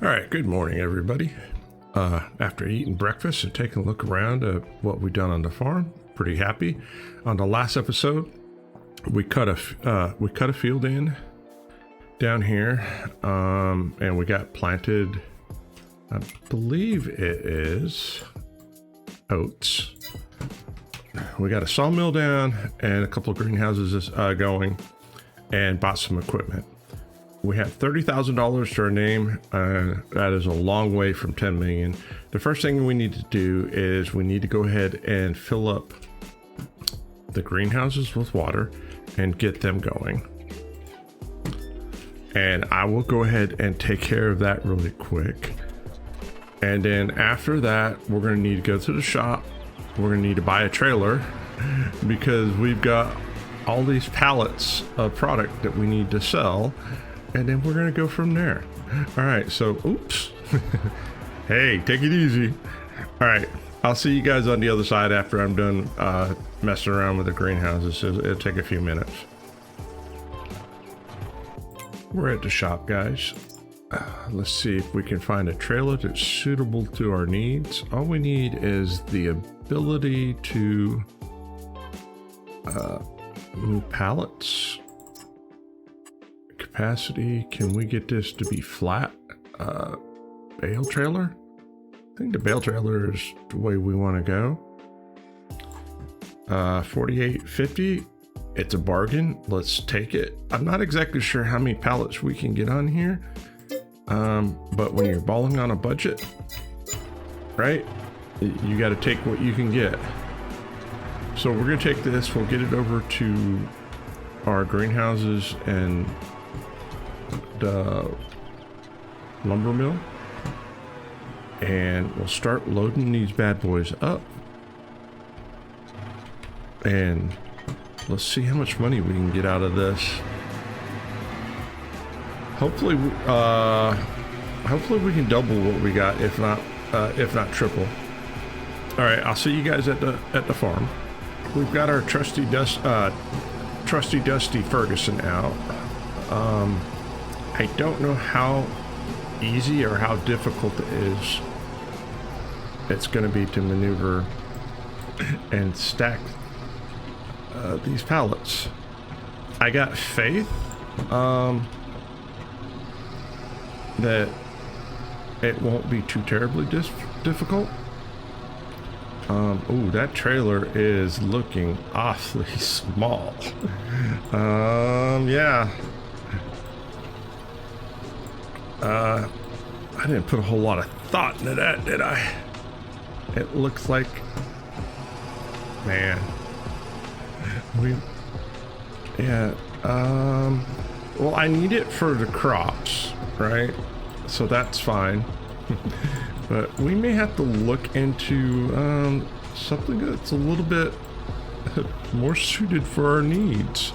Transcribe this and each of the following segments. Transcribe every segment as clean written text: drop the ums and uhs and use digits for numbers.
All right, good morning, everybody. After eating breakfast and taking a look around at what we've done on the farm, pretty happy. On the last episode, we cut a field in down here, and we got planted. I believe it is oats. We got a sawmill down and a couple of greenhouses going, and bought some equipment. We have $30,000 to our name. That is a long way from 10 million. The first thing we need to do is we need to go ahead and fill up the greenhouses with water and get them going. And I will go ahead and take care of that really quick. And then after that, we're going to need to go to the shop. We're going to need to buy a trailer because we've got all these pallets of product that we need to sell. And then we're gonna go from there. All right, so oops. Hey, take it easy. All right, I'll see you guys on the other side after I'm done messing around with the greenhouses. It'll take a few minutes. We're at the shop, guys. Let's see if we can find a trailer that's suitable to our needs. All we need is the ability to move pallets. Capacity, can we get this to be flat? Bale trailer? I think the bale trailer is the way we want to go. 48.50, it's a bargain. Let's take it. I'm not exactly sure how many pallets we can get on here, but when you're balling on a budget, right, you got to take what you can get. So we're gonna take this, we'll get it over to our greenhouses and the lumber mill, and we'll start loading these bad boys up, and let's see how much money we can get out of this. Hopefully we can double what we got, if not triple. All right, I'll see you guys at the farm. We've got our trusty dusty Ferguson out. I don't know how easy or how difficult it's going to be to maneuver and stack these pallets. I got faith that it won't be too terribly difficult. Oh, that trailer is looking awfully small. Yeah. I didn't put a whole lot of thought into that, did I? It looks like, man, well, I need it for the crops, right? So that's fine. But we may have to look into something that's a little bit more suited for our needs.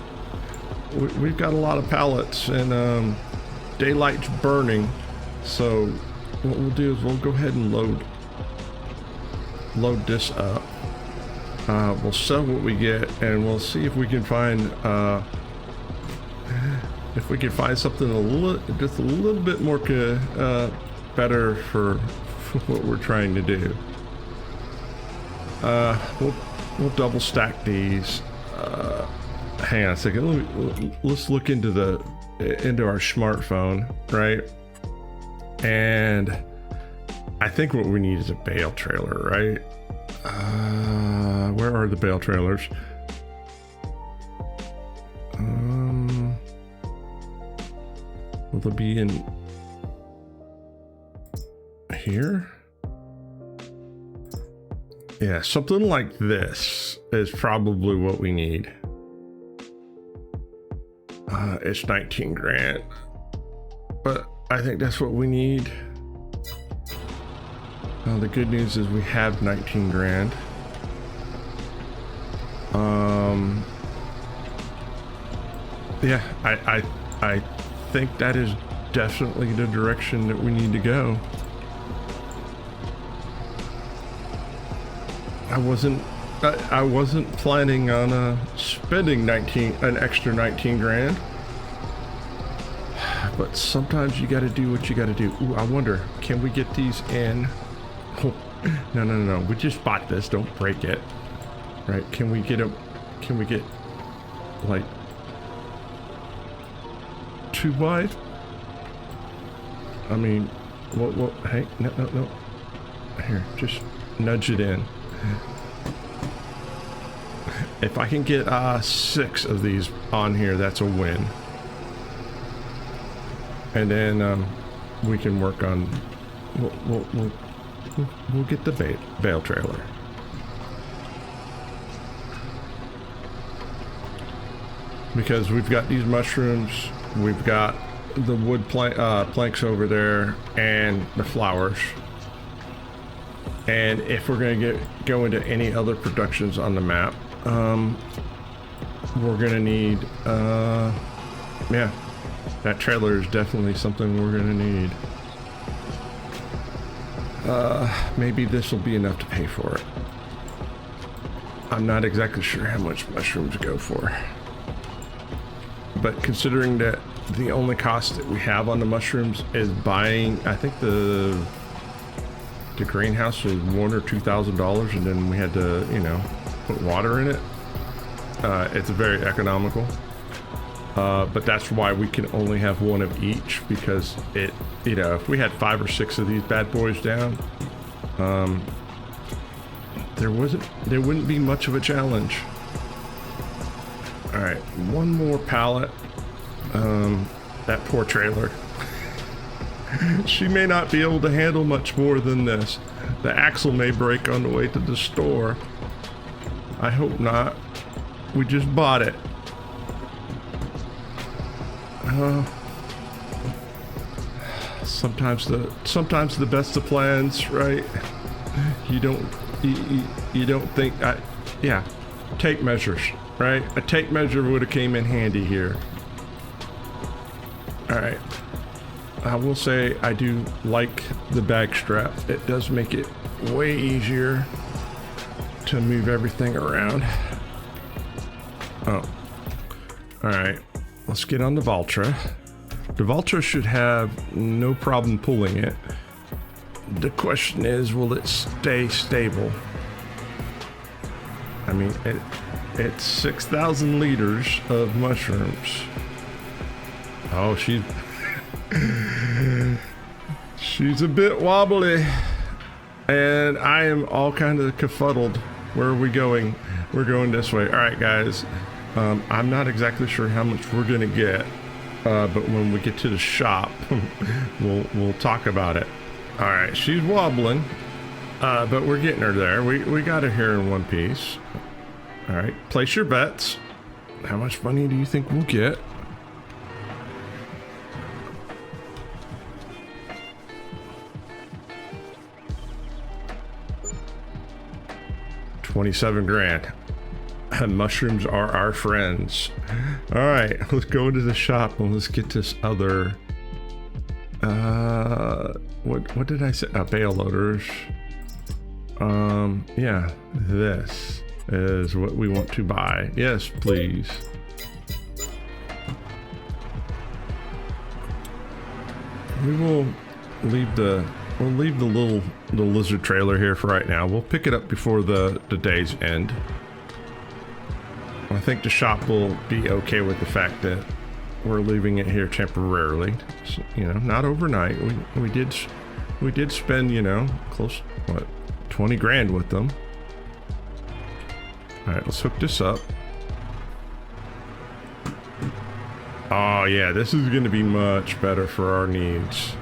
We've got a lot of pallets, and daylight's burning, so what we'll do is we'll go ahead and load this up. We'll sell what we get, and we'll see if we can find something just a little bit more better for what we're trying to do. We'll double stack these. Hang on a second. Let's look into our smartphone, right? And I think what we need is a bale trailer, right? Where are the bale trailers? Will they be in here? Yeah, something like this is probably what we need. It's 19 grand, but I think that's what we need. The good news is we have 19 grand. Yeah, I think that is definitely the direction that we need to go. I wasn't planning on spending an extra 19 grand, But sometimes you got to do what you got to do. Ooh, I wonder, can we get these in? Oh, no. We just bought this. Don't break it. Right? Can we get like 2 wide? I mean, what? Hey, no. Here, just nudge it in. If I can get 6 of these on here, that's a win. And then we can work on. We'll get the bale trailer. Because we've got these mushrooms, we've got the wood planks over there, and the flowers. And if we're gonna go into any other productions on the map, we're gonna need, yeah, that trailer is definitely something we're gonna need. Maybe this will be enough to pay for it. I'm not exactly sure how much mushrooms go for. But considering that the only cost that we have on the mushrooms is buying, I think the greenhouse was $1,000 or $2,000, and then we had to, you know, put water in it. It's very economical. But that's why we can only have 1 of each, because it, you know, if we had 5 or 6 of these bad boys down, there wouldn't be much of a challenge. All right, 1 more pallet. That poor trailer. She may not be able to handle much more than this. The axle may break on the way to the store. I hope not. We just bought it. Sometimes the best of plans, right? You don't think, yeah, tape measures, right? A tape measure would have came in handy here. All right, I will say I do like the bag strap. It does make it way easier to move everything around. Oh, all right, let's get on the Valtra. The Valtra should have no problem pulling it. The question is, will it stay stable? I mean, it's 6,000 liters of mushrooms. Oh, she's a bit wobbly, and I am all kind of kerfuddled. Where are we going? We're going this way. All right, guys. I'm not exactly sure how much we're gonna get, but when we get to the shop, we'll talk about it. All right, she's wobbling, but we're getting her there. We got her here in one piece. All right, place your bets. How much money do you think we'll get? $27 grand. Mushrooms are our friends. All right, let's go into the shop and let's get this other. What did I say? Bale loaders. Yeah, this is what we want to buy. Yes, please. We will leave the lizard trailer here for right now. We'll pick it up before the day's end. I think the shop will be okay with the fact that we're leaving it here temporarily. So, you know, not overnight. We did spend, you know, close, what, 20 grand with them. All right, let's hook this up. Oh yeah, this is going to be much better for our needs.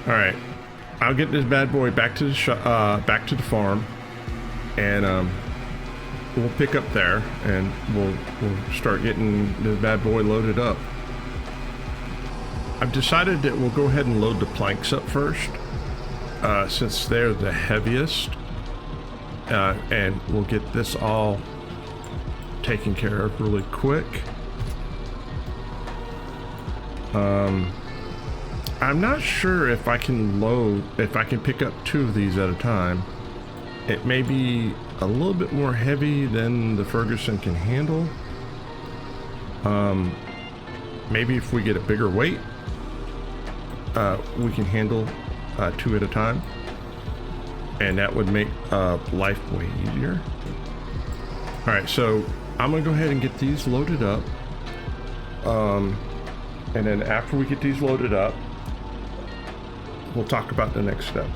All right, I'll get this bad boy back to the back to the farm, and we'll pick up there, and we'll start getting the bad boy loaded up. I've decided that we'll go ahead and load the planks up first, since they're the heaviest, and we'll get this all taken care of really quick. I'm not sure if I can pick up 2 of these at a time. It may be a little bit more heavy than the Ferguson can handle. maybe if we get a bigger weight, we can handle 2 at a time, and that would make life way easier. All right, so I'm gonna go ahead and get these loaded up, and then after we get these loaded up, we'll talk about the next step.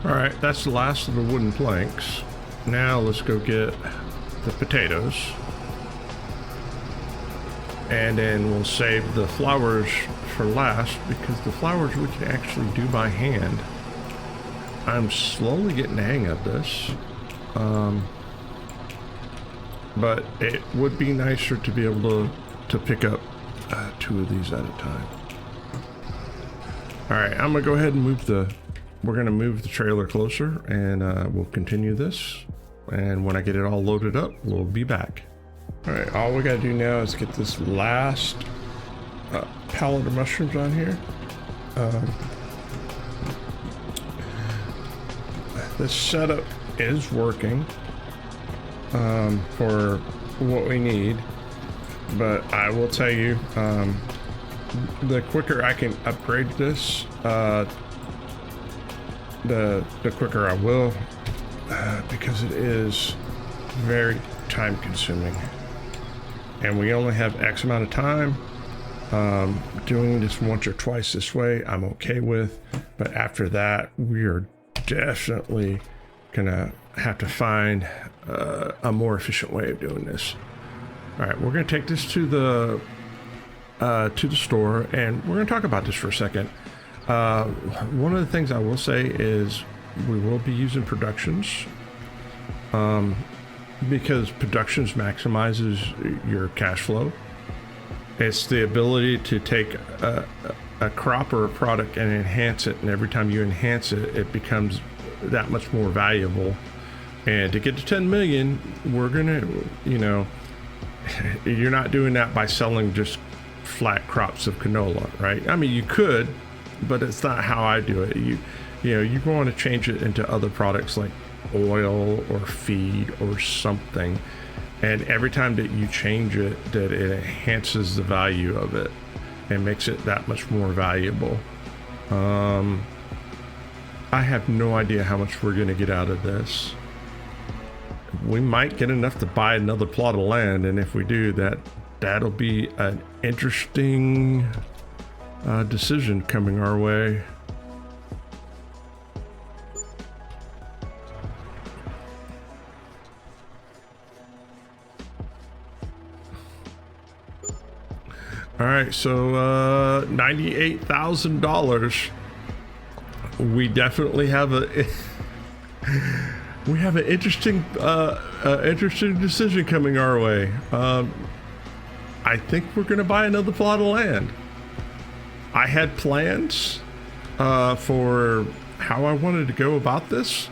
All right, that's the last of the wooden planks. Now let's go get the potatoes. And then we'll save the flowers for last, because the flowers we can actually do by hand. I'm slowly getting the hang of this. But it would be nicer to be able to pick up 2 of these at a time. All right, I'm gonna go ahead and we're gonna move the trailer closer, and we'll continue this. And when I get it all loaded up, we'll be back. All right, all we gotta do now is get this last pallet of mushrooms on here. This setup is working for what we need, but I will tell you, the quicker I can upgrade this, the quicker I will, because it is very time consuming, and we only have X amount of time. Doing this once or twice this way I'm okay with, but after that we are definitely gonna have to find a more efficient way of doing this. All right, we're gonna take this to the store, and we're gonna talk about this for a second. One of the things I will say is we will be using productions, because productions maximizes your cash flow. It's the ability to take a crop or a product and enhance it, and every time you enhance it, it becomes that much more valuable. And to get to 10 million, we're gonna, you know, you're not doing that by selling just flat crops of canola, right? I mean, you could, but it's not how I do it. You know, you want to change it into other products like oil or feed or something, and every time that you change it, that it enhances the value of it and makes it that much more valuable. I have no idea how much we're going to get out of this. We might get enough to buy another plot of land, and if we do that, that'll be an interesting decision coming our way. All right, so $98,000. We definitely have an interesting decision coming our way. I think we're going to buy another plot of land. I had plans for how I wanted to go about this,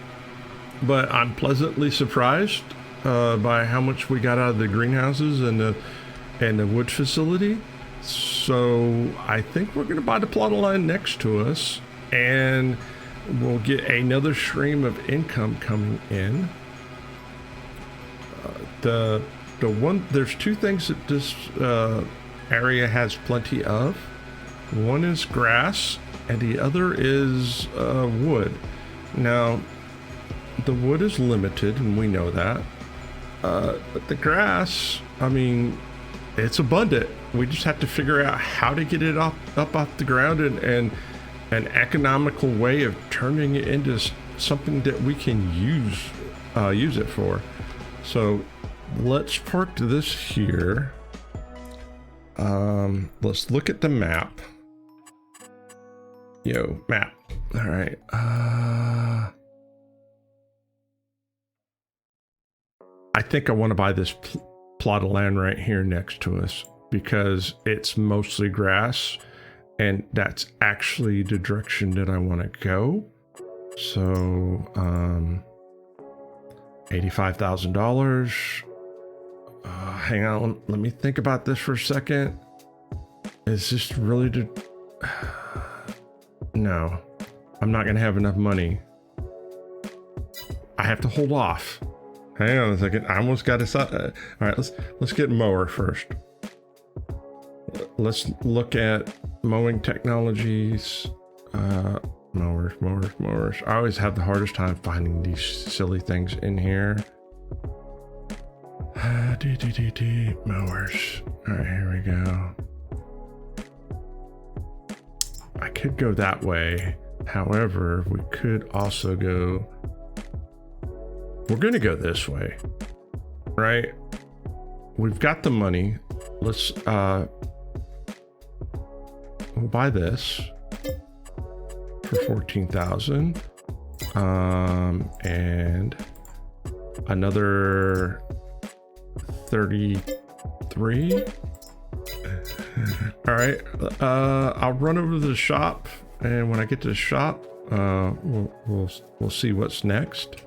but I'm pleasantly surprised by how much we got out of the greenhouses and the wood facility. So I think we're going to buy the plot of land next to us, and we'll get another stream of income coming in. There's two things that this area has plenty of. One is grass, and the other is wood. Now, the wood is limited, and we know that. But the grass, I mean, it's abundant. We just have to figure out how to get it up off the ground and an economical way of turning it into something that we can use it for. So let's park this here. Let's look at the map. Yo, map. All right. I think I want to buy this plot of land right here next to us because it's mostly grass, and that's actually the direction that I want to go. So, $85,000. Hang on, let me think about this for a second. Is this really the... No, I'm not gonna have enough money. I have to hold off. Hang on a second. I almost got to. All right, let's get mower first. Let's look at mowing technologies. Mowers. I always have the hardest time finding these silly things in here. Mowers. All right, here we go. I could go that way. However, we could also go... We're going to go this way, right? We've got the money. Let's, we'll buy this for 14,000. And another 33. All right. I'll run over to the shop, and when I get to the shop, we'll see what's next.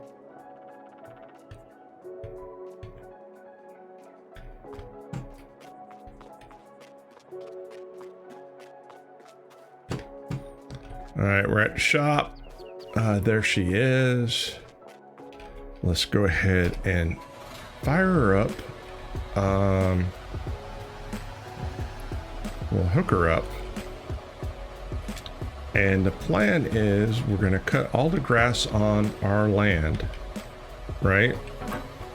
All right, we're at the shop. There she is. Let's go ahead and fire her up. We'll hook her up. And the plan is we're going to cut all the grass on our land, right?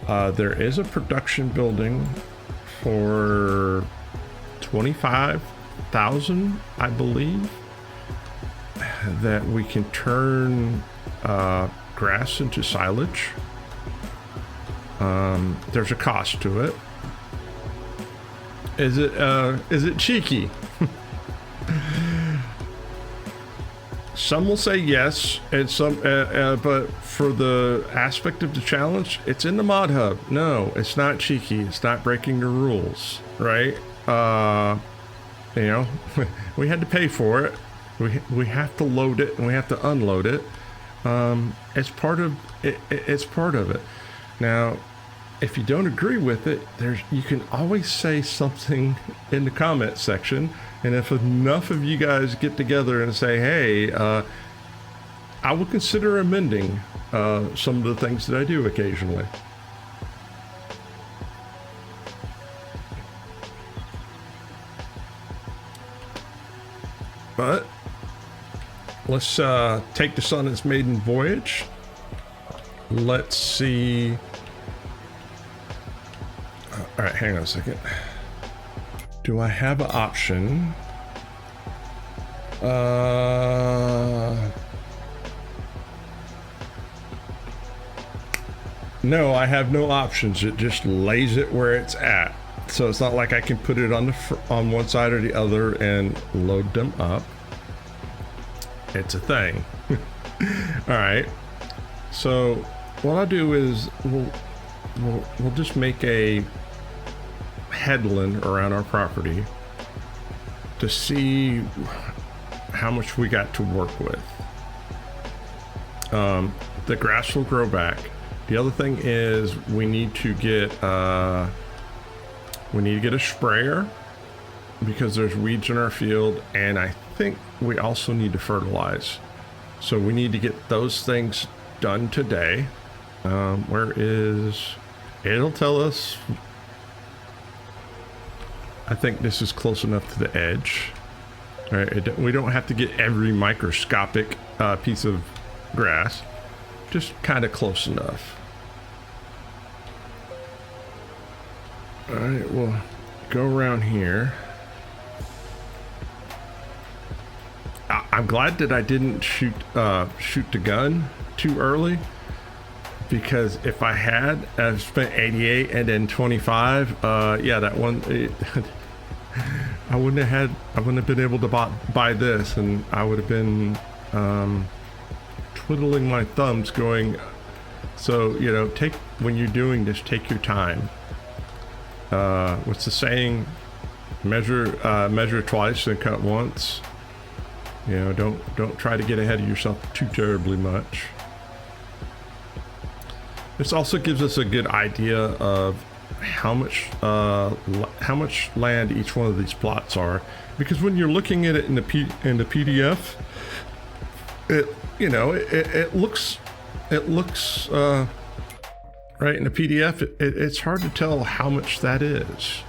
There is a production building for 25,000, I believe, that we can turn grass into silage. There's a cost to it. Is it cheeky? Some will say yes, and some, but for the aspect of the challenge, it's in the mod hub. No, it's not cheeky. It's not breaking the rules, right? You know, we had to pay for it. We have to load it and we have to unload it. It's part of it. It's part of it. Now, if you don't agree with it, you can always say something in the comment section. And if enough of you guys get together and say, hey, I will consider amending some of the things that I do occasionally. But let's take this on its maiden voyage. Let's see. All right, hang on a second. Do I have an option? No, I have no options. It just lays it where it's at. So it's not like I can put it on one side or the other and load them up. It's a thing. All right. So what I'll do is we'll just make a headland around our property to see how much we got to work with. The grass will grow back. The other thing is we need to get a sprayer, because there's weeds in our field, and I think we also need to fertilize. So we need to get those things done today. Where is... It'll tell us... I think this is close enough to the edge. All right, we don't have to get every microscopic piece of grass. Just kind of close enough. All right, we'll go around here. I'm glad that I didn't shoot the gun too early, because if I had, I've spent 88 and then 25. Yeah, that one. I wouldn't have been able to buy this, and I would have been twiddling my thumbs, going. So you know, when you're doing this, take your time. What's the saying? Measure twice and cut once. You know, don't try to get ahead of yourself too terribly much. This also gives us a good idea of how much land each one of these plots are, because when you're looking at it in the PDF, it looks right in the PDF. It's hard to tell how much that is.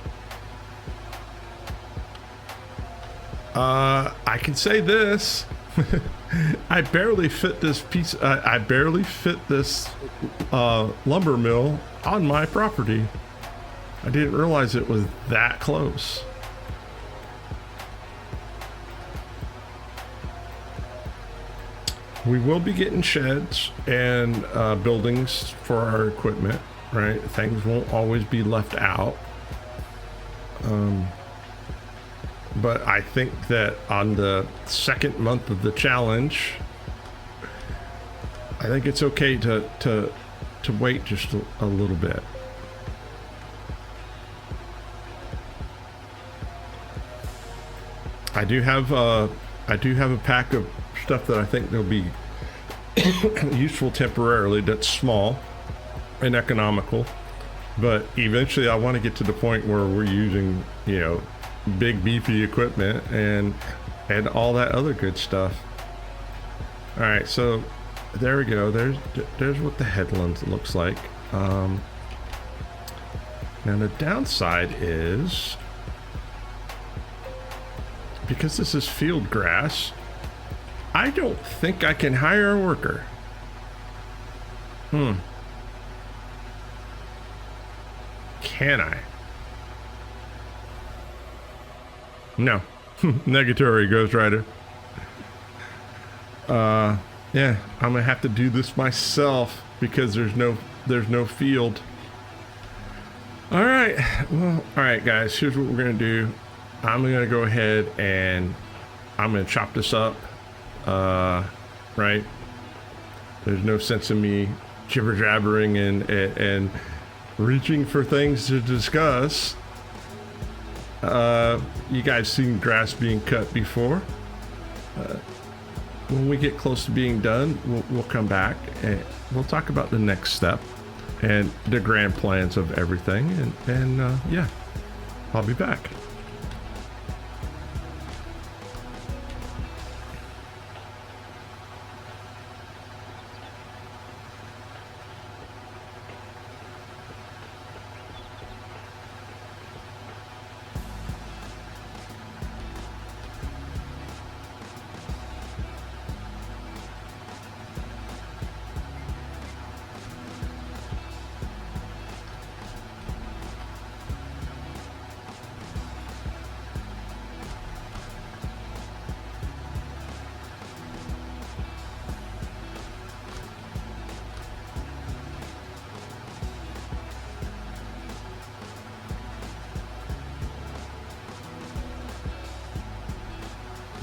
I can say this. I barely fit this piece. I barely fit this lumber mill on my property. I didn't realize it was that close. We will be getting sheds and buildings for our equipment, right? Things won't always be left out. But I think that on the second month of the challenge, I think it's okay to wait just a little bit. I do have a pack of stuff that I think they'll be useful temporarily. That's small and economical, but eventually I want to get to the point where we're using, you know, big beefy equipment and all that other good stuff. All right, so there we go. There's what the headland looks like. Now the downside is, because this is field grass, I don't think I can hire a worker. Can I? No. Negatory, Ghost Rider. Yeah, I'm gonna have to do this myself because there's no field. All right, well, all right, guys, here's what we're gonna do. I'm gonna go ahead and I'm gonna chop this up. Right? There's no sense in me jibber jabbering and reaching for things to discuss. You guys seen grass being cut before. When we get close to being done, we'll come back and we'll talk about the next step and the grand plans of everything. And yeah, I'll be back.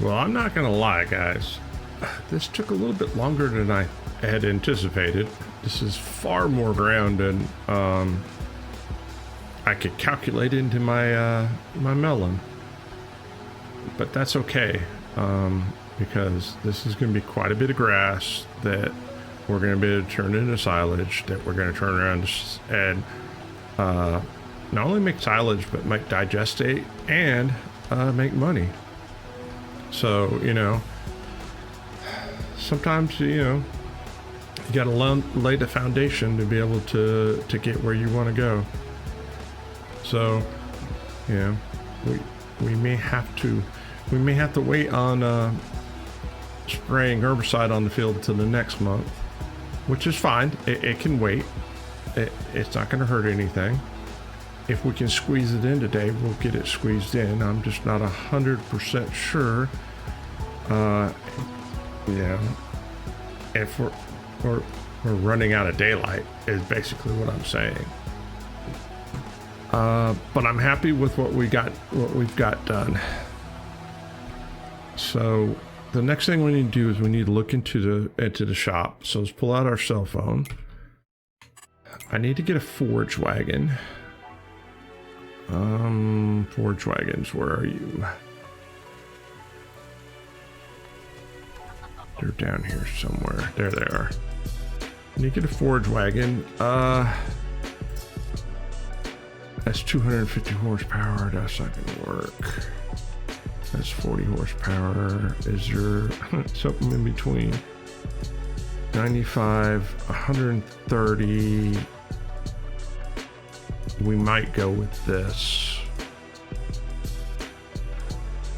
Well, I'm not gonna lie, guys. This took a little bit longer than I had anticipated. This is far more ground than I could calculate into my my melon. But that's okay, because this is gonna be quite a bit of grass that we're gonna be able to turn into silage, that we're gonna turn around and not only make silage, but make digestate and make money. So, you know, sometimes, you know, you got to lay the foundation to be able to get where you want to go. So, you know, we may have to wait on spraying herbicide on the field until the next month, which is fine. It can wait. It's not going to hurt anything. If we can squeeze it in today, we'll get it squeezed in. I'm just not 100% sure. Yeah, if we're running out of daylight is basically what I'm saying. But I'm happy with what we've got done. So the next thing we need to do is we need to look into the shop. So let's pull out our cell phone. I need to get a forage wagon. Forage wagons, where are you? They're down here somewhere. There they are. I need to get a forage wagon. That's 250 horsepower. That's not gonna work. That's 40 horsepower. Is there something in between? 95, 130. We might go with this.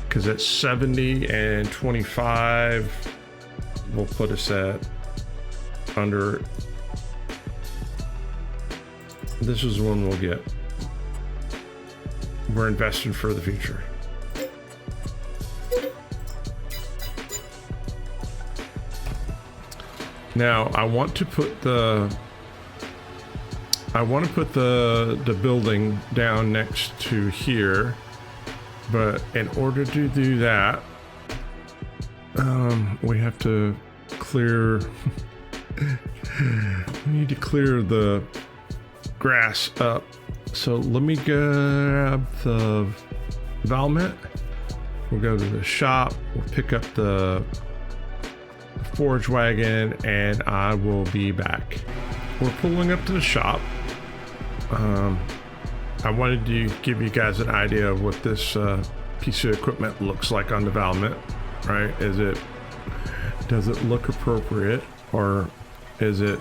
Because it's 70 and 25 will put us at under. This is the one we'll get. We're investing for the future. Now I want to put the building down next to here, but in order to do that, we have to clear. We need to clear the grass up. So let me grab the Valmet. We'll go to the shop. We'll pick up the forage wagon, and I will be back. We're pulling up to the shop. I wanted to give you guys an idea of what this piece of equipment looks like on the Valmet, right? Does it look appropriate, or is it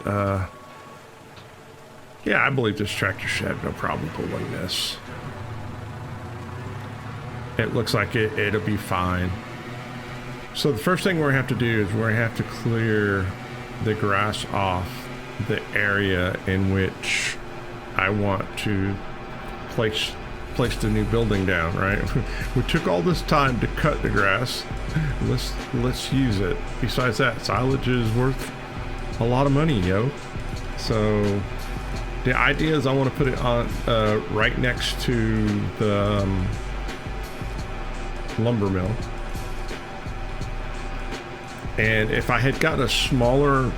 yeah, I believe this tractor should have no problem pulling this. It looks like it'll be fine. So the first thing we're gonna have to do is we're gonna have to clear the grass off the area in which I want to place the new building down, right? We took all this time to cut the grass. Let's use it. Besides that, silage is worth a lot of money, yo. So the idea is I want to put it on right next to the lumber mill. And if I had gotten a smaller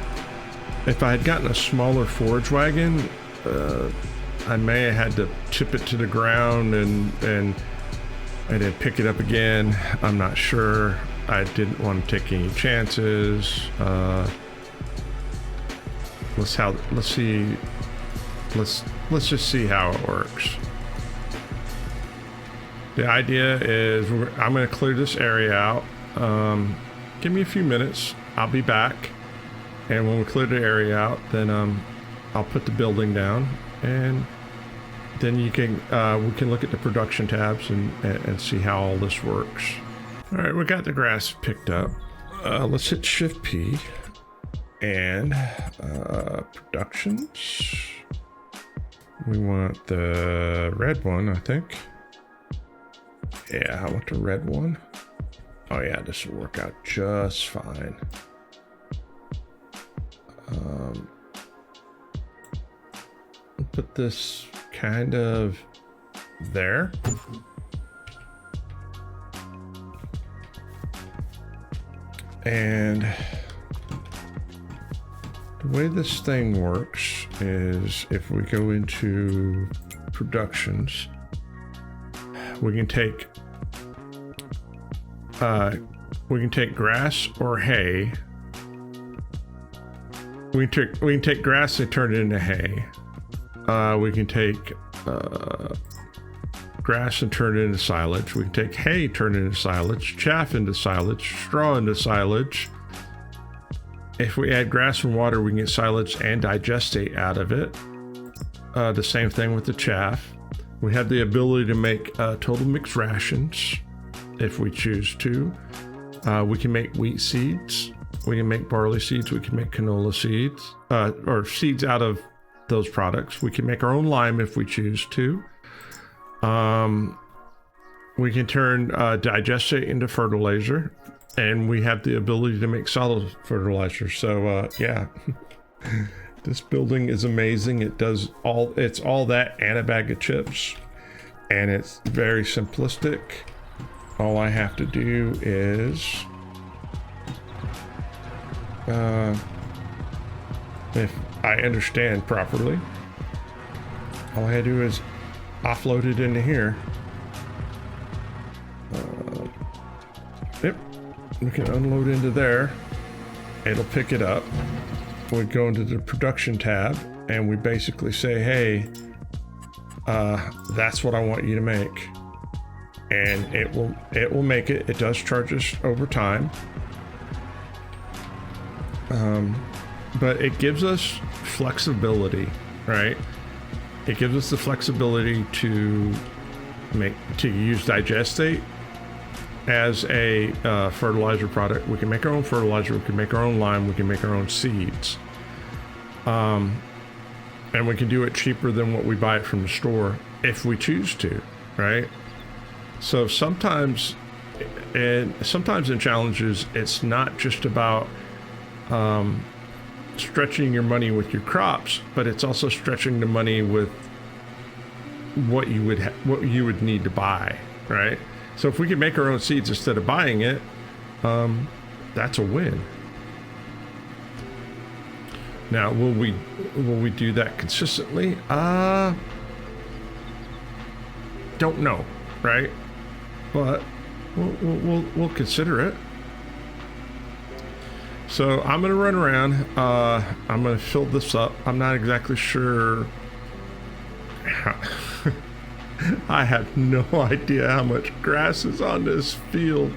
forage wagon, I may have had to tip it to the ground and then pick it up again. I'm not sure. I didn't want to take any chances. Let's just see how it works. The idea is I'm going to clear this area out. Give me a few minutes. I'll be back. And when we clear the area out, then I'll put the building down, and then we can look at the production tabs and see how all this works. All right, we got the grass picked up. Let's hit Shift P and productions. We want the red one, I think. Yeah, I want the red one. Oh yeah, this will work out just fine. Put this kind of there. And the way this thing works is if we go into productions, we can take grass or hay. We can take grass and turn it into hay. We can take grass and turn it into silage. We can take hay, turn it into silage, chaff into silage, straw into silage. If we add grass and water, we can get silage and digestate out of it. The same thing with the chaff. We have the ability to make total mixed rations if we choose to. We can make wheat seeds. We can make barley seeds. We can make canola seeds, or seeds out of those products. We can make our own lime if we choose to. We can turn digestate into fertilizer, and we have the ability to make solid fertilizer. So yeah, this building is amazing. It's all that and a bag of chips, and it's very simplistic. All I have to do is if I understand properly, all I do is offload it into here. Yep, we can unload into there. It'll pick it up. We go into the production tab and we basically say, hey, that's what I want you to make. And it will make it. It does charge us over time. But it gives us flexibility, right? It gives us the flexibility to use digestate as a fertilizer product. We can make our own fertilizer, we can make our own lime, we can make our own seeds. And we can do it cheaper than what we buy it from the store if we choose to, right? So sometimes in challenges, it's not just about stretching your money with your crops, but it's also stretching the money with what you would need to buy, right? So if we can make our own seeds instead of buying it, that's a win. Now, will we do that consistently? Don't know, right? But we'll consider it. So I'm gonna run around. I'm gonna fill this up. I'm not exactly sure how. I have no idea how much grass is on this field,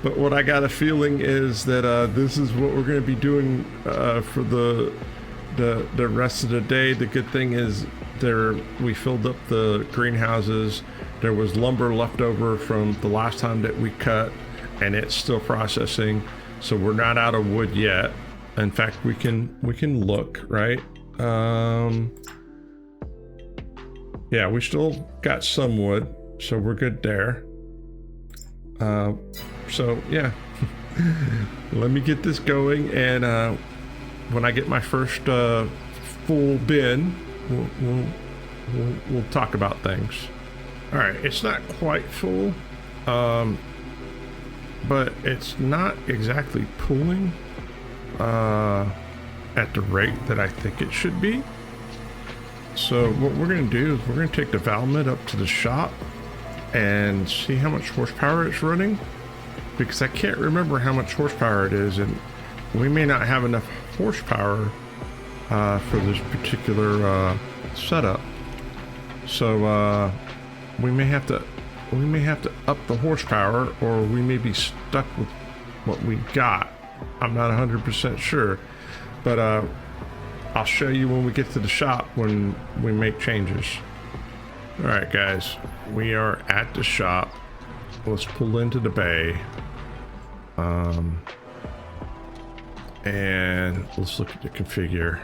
but what I got a feeling is that this is what we're going to be doing for the rest of the day. The good thing is we filled up the greenhouses. There was lumber left over from the last time that we cut, and it's still processing. So we're not out of wood yet. In fact, we can look, right? Yeah, we still got some wood, so we're good there. So yeah, let me get this going, and when I get my first full bin, we'll talk about things. All right, it's not quite full, but it's not exactly pulling at the rate that I think it should be. So what we're going to do is we're going to take the Valmet up to the shop and see how much horsepower it's running, because I can't remember how much horsepower it is, and we may not have enough horsepower for this particular setup. So we may have to up the horsepower, or we may be stuck with what we got. I'm not 100% sure, but I'll show you when we get to the shop when we make changes. All right, guys, we are at the shop. Let's pull into the bay. And let's look at the configure.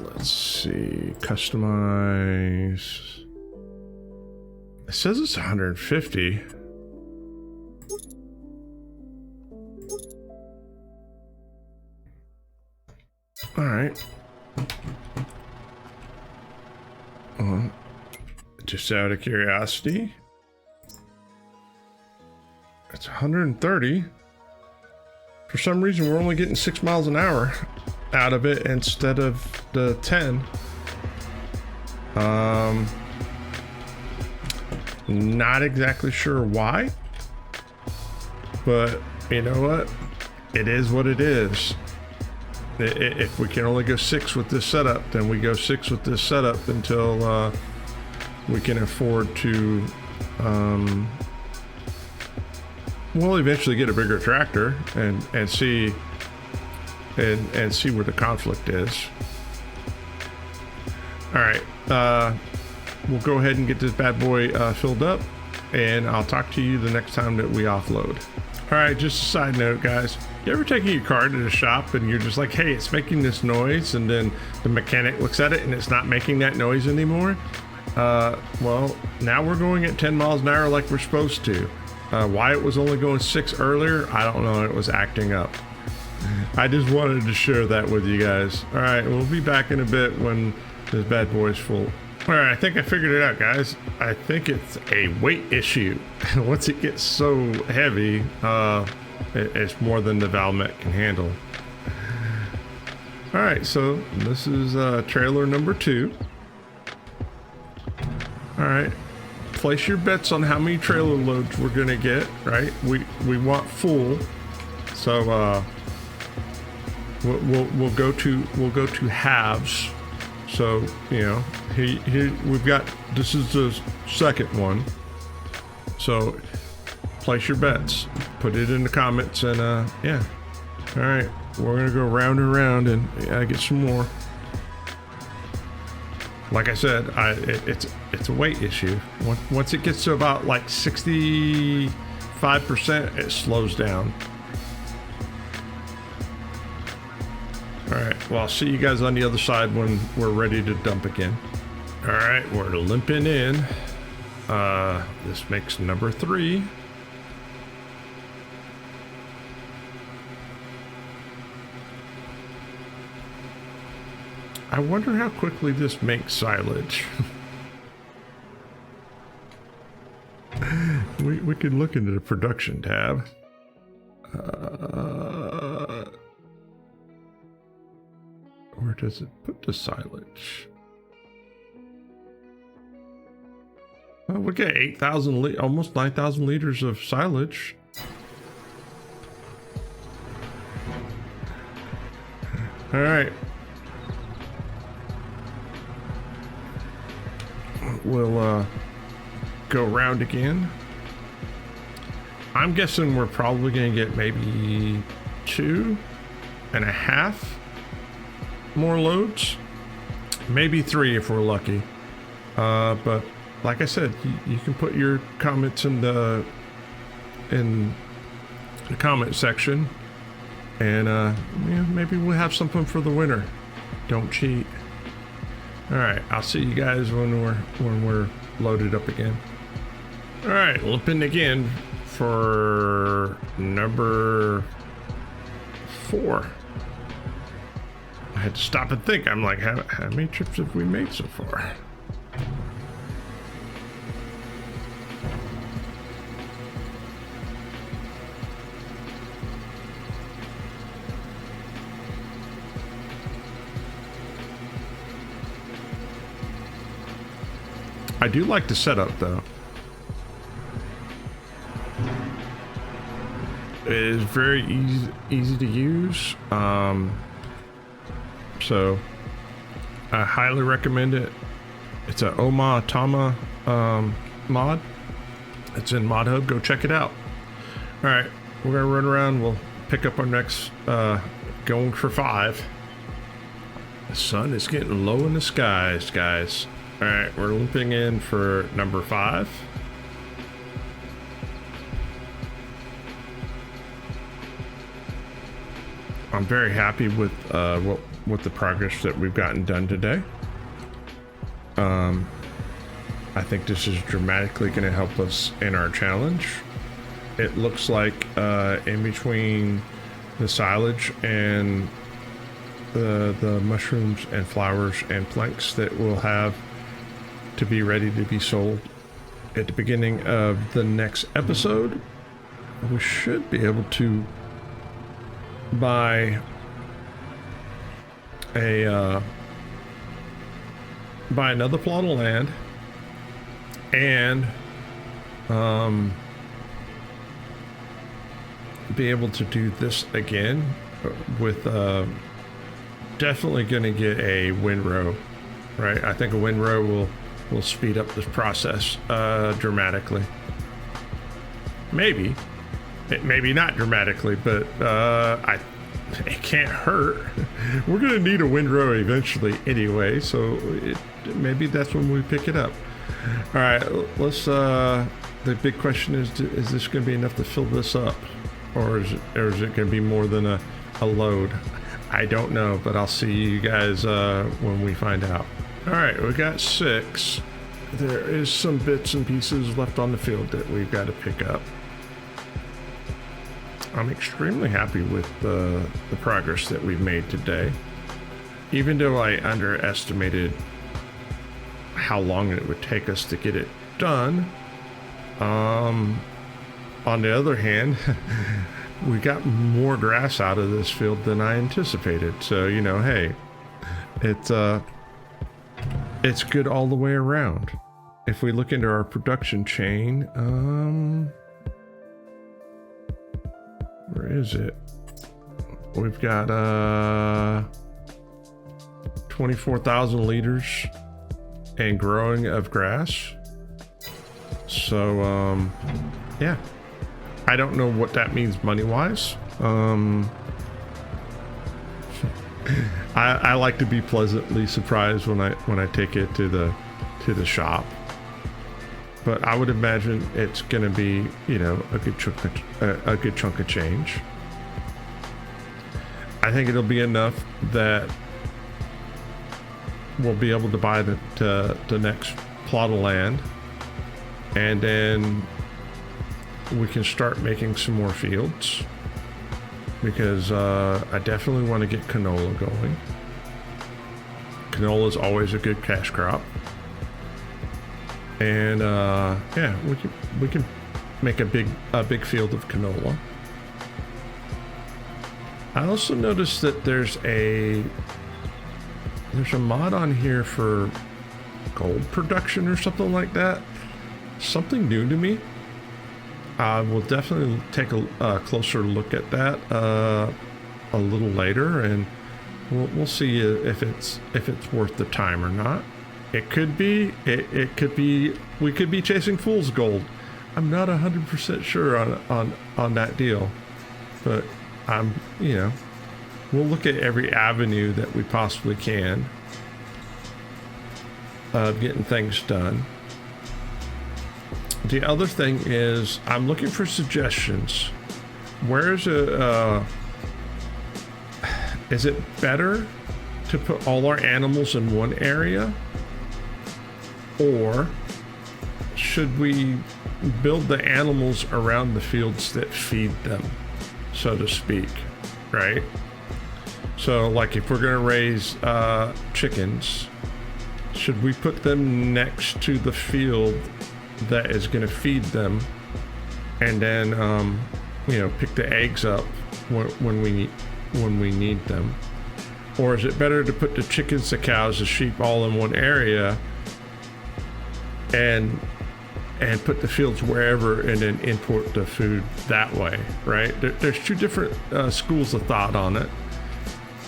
Let's see, customize. It says it's 150. All right. Just out of curiosity, it's 130. For some reason, we're only getting 6 miles an hour out of it instead of the 10. Not exactly sure why, but you know what? It is what it is. If we can only go 6 with this setup, then we go 6 with this setup until we can afford to, we'll eventually get a bigger tractor and see where the conflict is. All right, we'll go ahead and get this bad boy filled up, and I'll talk to you the next time that we offload. All right, just a side note, guys. You ever taking your car to the shop and you're just like, hey, it's making this noise, and then the mechanic looks at it and it's not making that noise anymore? Well, now we're going at 10 miles an hour like we're supposed to. Why it was only going 6 earlier, I don't know. It was acting up. I just wanted to share that with you guys. All right, we'll be back in a bit when this bad boy's full. All right, I think I figured it out, guys. I think it's a weight issue. Once it gets so heavy, it's more than the Valmet can handle. All right, so this is trailer number 2. All right, place your bets on how many trailer loads we're gonna get. Right, we want full, so we'll go to halves. So, you know, here we've got, this is the second one. So place your bets, put it in the comments, and yeah. All right, we're gonna go round and round and get some more. Like I said, it's a weight issue. Once it gets to about like 65%, it slows down. All right, well, I'll see you guys on the other side when we're ready to dump again. All right, we're limping in. This makes number 3. I wonder how quickly this makes silage. we can look into the production tab. Where does it put the silage? Well, we get 8,000, almost 9,000 liters of silage. All right. We'll go around again. I'm guessing we're probably going to get maybe 2.5 more loads, maybe 3 if we're lucky. But like I said, you can put your comments in the comment section, and yeah, maybe we'll have something for the winner. Don't cheat. All right, I'll see you guys when we're loaded up again. All right, limping again for number 4. I had to stop and think. I'm like, how many trips have we made so far? I do like the setup, though. It is very easy to use. So I highly recommend it. It's a Oma Tama mod. It's in Mod Hub. Go check it out. All right, we're gonna run around. We'll pick up our next going for 5. The sun is getting low in the skies, guys. All right, we're looping in for number 5. I'm very happy with what the progress that we've gotten done today. I think this is dramatically going to help us in our challenge. It looks like in between the silage and the mushrooms and flowers and planks that we'll have to be ready to be sold at the beginning of the next episode, we should be able to buy another plot of land and be able to do this again with definitely gonna get a windrow, right? I think a windrow will will speed up this process dramatically. Maybe not dramatically, but it can't hurt. We're gonna need a windrow eventually anyway, so maybe that's when we pick it up. All right, let's. The big question is this gonna be enough to fill this up, or is it gonna be more than a load? I don't know, but I'll see you guys when we find out. All right, we got 6. There is some bits and pieces left on the field that we've got to pick up. I'm extremely happy with the progress that we've made today. Even though I underestimated how long it would take us to get it done, on the other hand, we got more grass out of this field than I anticipated. So, you know, hey, it's good all the way around. If we look into our production chain, where is it? We've got 24,000 liters and growing of grass. So, yeah. I don't know what that means money-wise. I like to be pleasantly surprised when I take it to the shop, but I would imagine it's going to be, you know, a good chunk of change. I think it'll be enough that we'll be able to buy the next plot of land, and then we can start making some more fields, because I definitely want to get canola going. Canola is always a good cash crop, and yeah, we can make a big field of canola. I also noticed that there's a mod on here for gold production or something like that. Something new to me. We'll definitely take a closer look at that a little later, and we'll see if it's worth the time or not. It could be. It could be. We could be chasing fool's gold. I'm not 100% sure on that deal, but we'll look at every avenue that we possibly can of getting things done. The other thing is, I'm looking for suggestions. Is it better to put all our animals in one area, or should we build the animals around the fields that feed them, so to speak, right? So, like, if we're going to raise chickens, should we put them next to the field that is going to feed them, and then pick the eggs up when we need them? Or is it better to put the chickens, the cows, the sheep all in one area and put the fields wherever, and then import the food that way, right? There's two different schools of thought on it.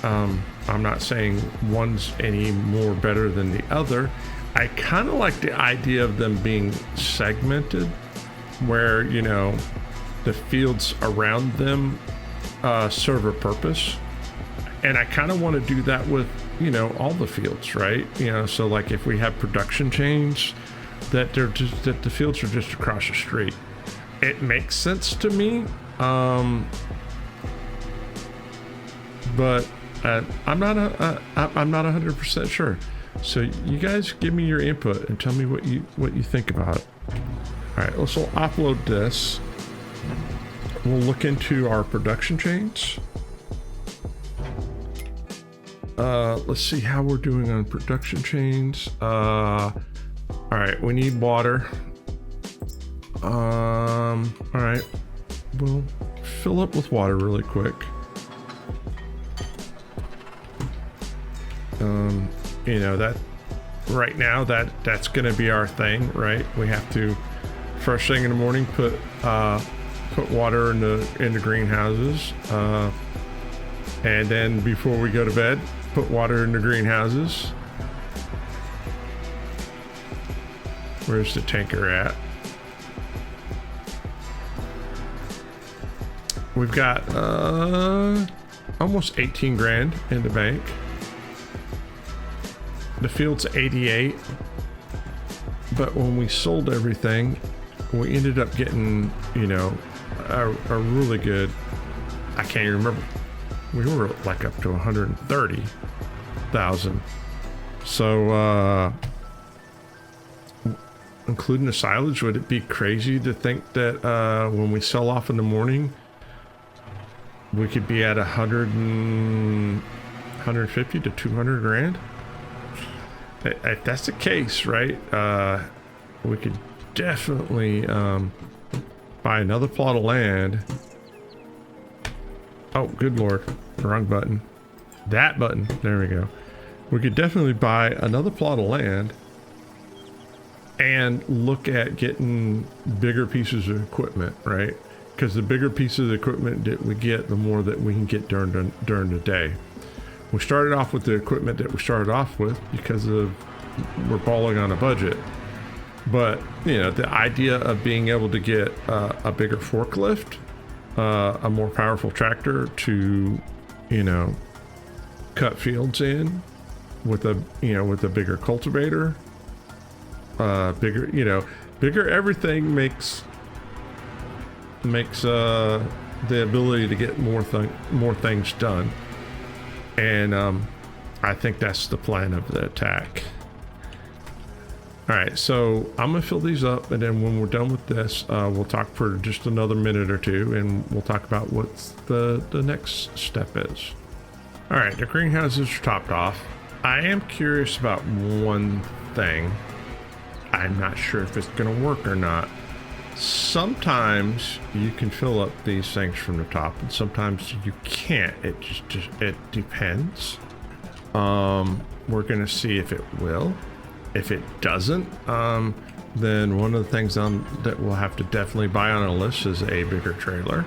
I'm not saying one's any more better than the other. I kind of like the idea of them being segmented, where, the fields around them serve a purpose. And I kind of want to do that with, all the fields, right? So like if we have production chains, that the fields are just across the street. It makes sense to me. But I'm not 100% sure. So you guys give me your input and tell me what you think about it. All right, let's upload this. We'll look into our production chains. Let's see how we're doing on production chains. All right, we need water. All right, we'll fill up with water really quick. That right now that's gonna be our thing, right? We have to first thing in the morning put water in the greenhouses, and then before we go to bed, put water in the greenhouses, Where's the tanker at? We've got almost 18 grand in the bank. The field's 88. But when we sold everything, we ended up getting, you know, a really good, I can't even remember. We were like up to 130,000. So, including the silage, would it be crazy to think that when we sell off in the morning, we could be at 150 to 200 grand? If that's the case, right? We could definitely buy another plot of land. Oh, good lord. Wrong button. That button. There we go. We could definitely buy another plot of land and look at getting bigger pieces of equipment, right? Because the bigger pieces of equipment that we get, the more that we can get during the day. We started off with the equipment that we started off with because of we're balling on a budget. But, you know, the idea of being able to get a bigger forklift, a more powerful tractor to, you know, cut fields in with a, you know, with a bigger cultivator, bigger, you know, bigger everything makes the ability to get more things done. And I think that's the plan of the attack. All right, so I'm gonna fill these up, and then when we're done with this, we'll talk for just another minute or two, and we'll talk about what the next step is. All right, the greenhouses are topped off. I am curious about one thing. I'm not sure if it's gonna work or not. Sometimes you can fill up these things from the top, and sometimes you can't. It it depends. We're gonna see if it will. If it doesn't, then one of the things that we'll have to definitely buy on our list is a bigger trailer.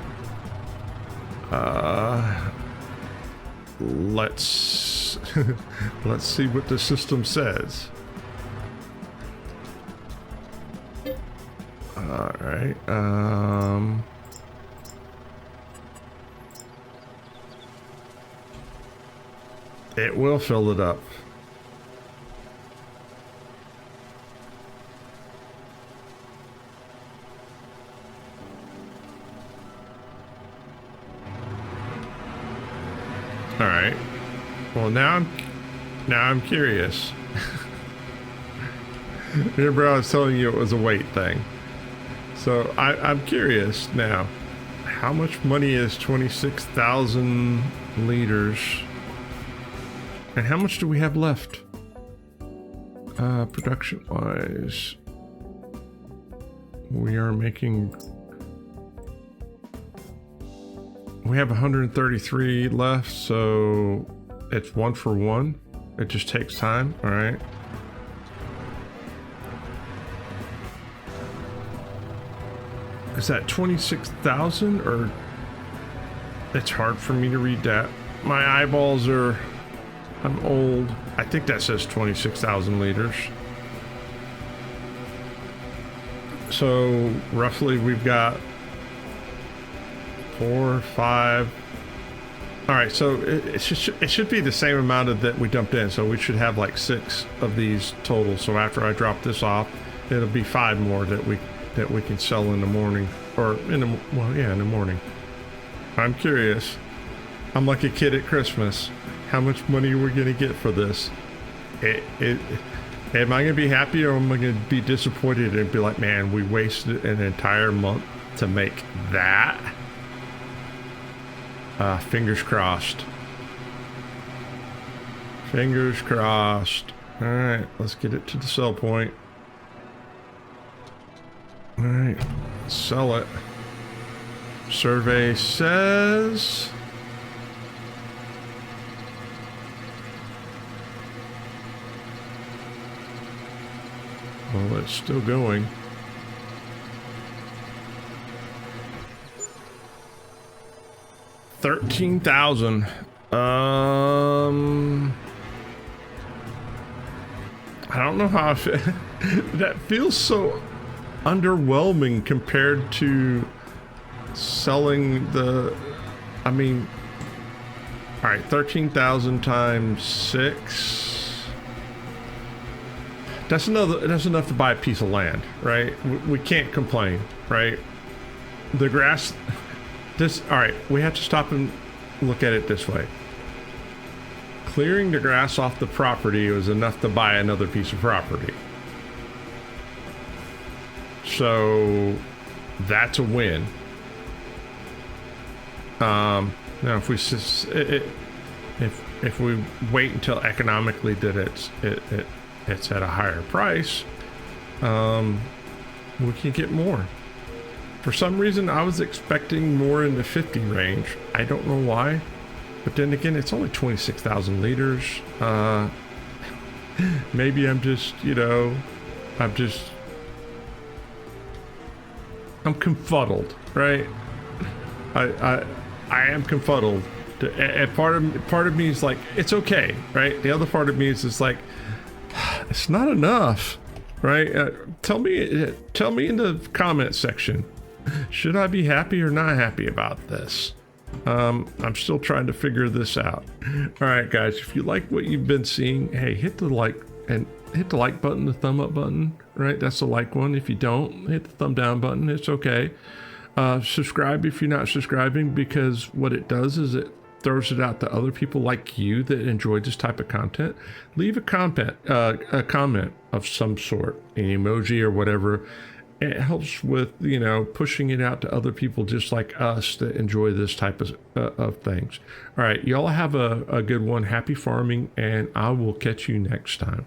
Let's let's see what the system says. All right. It will fill it up. All right. Well, now I'm curious. Remember I was telling you it was a weight thing. So I'm curious now. How much money is 26,000 liters? And how much do we have left? Production wise, we are making. We have 133 left, so it's 1 for 1. It just takes time, all right? Is that 26,000 or? It's hard for me to read that. My eyeballs are, I'm old. I think that says 26,000 liters. So roughly we've got 4, 5. All right, so it should be the same amount of that we dumped in. So we should have like 6 of these total. So after I drop this off, it'll be 5 more that we can sell in the morning, or in the morning. I'm curious. I'm like a kid at Christmas. How much money are we gonna get for this? Am I gonna be happy, or am I gonna be disappointed and be like, man, we wasted an entire month to make that? Fingers crossed. Fingers crossed. All right, let's get it to the sell point. All right, sell it. Survey says well, it's still going. $13,000. I I don't know how that feels so underwhelming compared to selling the, I mean, all right, 13,000 times 6. That's enough to buy a piece of land, right? We can't complain, right? The grass, all right, we have to stop and look at it this way. Clearing the grass off the property was enough to buy another piece of property. So that's a win. Now if we wait until economically that it's at a higher price, we can get more. For some reason, I was expecting more in the 50 range. I don't know why, but then again, it's only 26,000 liters. Maybe I'm just, I'm confuddled, right? I am confuddled. And part of me is like, it's okay, right? The other part of me is just like, it's not enough, right? Tell me in the comment section, should I be happy or not happy about this? I'm still trying to figure this out. All right, guys, if you like what you've been seeing, hey, hit the like button, the thumb up button, right? That's the like one. If you don't, hit the thumb down button. It's okay. Subscribe if you're not subscribing, because what it does is it throws it out to other people like you that enjoy this type of content. Leave a comment of some sort, an emoji or whatever. It helps with, pushing it out to other people just like us that enjoy this type of things. All right, y'all have a good one. Happy farming, and I will catch you next time.